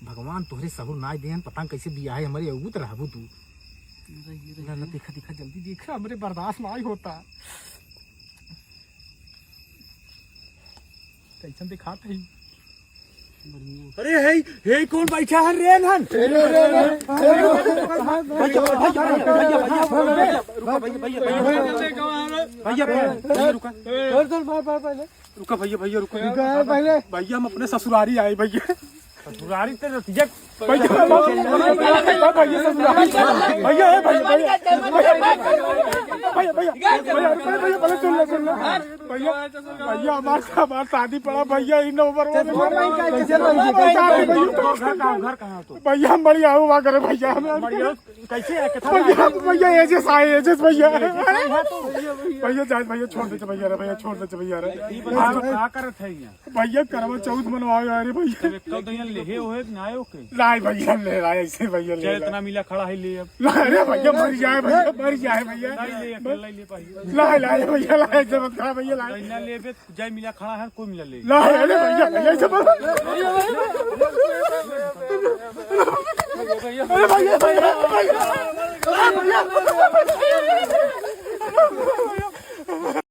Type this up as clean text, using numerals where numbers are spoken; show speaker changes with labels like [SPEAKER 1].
[SPEAKER 1] भगवान तोहरे सहु नाय देहन पता कैसे बिया है हमारे अबूत रहबू तू देखा देखा जल्दी देखा हमरे बर्दाश्त नहीं होता कैसन दिखात है अरे हे कौन बैठा है रे नन रुका भैया रुका पहले भैया हम अपने ससुरारी आए भैया ससुरारी ते नतिया भैया भैया हमारा शादी पड़ा भैया इन ओवर भैया हम बढ़िया हुआ करे भैया कैसे भैया एजेस आए एजेस भैया भैया जाए भैया छोड़ दे भैया छोड़ दे भैया भैया करवा चौथ मनवाओ यार भैया
[SPEAKER 2] लेहे होए ना ओके
[SPEAKER 1] लाए भैया ले लाए ऐसे भैया ले
[SPEAKER 2] इतना मिला खड़ा है ले अब
[SPEAKER 1] अरे भैया मर जाए भैया लाए भैया लाए जब खा भैया लाए
[SPEAKER 2] ना लेबे जय मिला खड़ा है कोई मिला ले
[SPEAKER 1] लाए अरे भैया ऐसे अरे भैया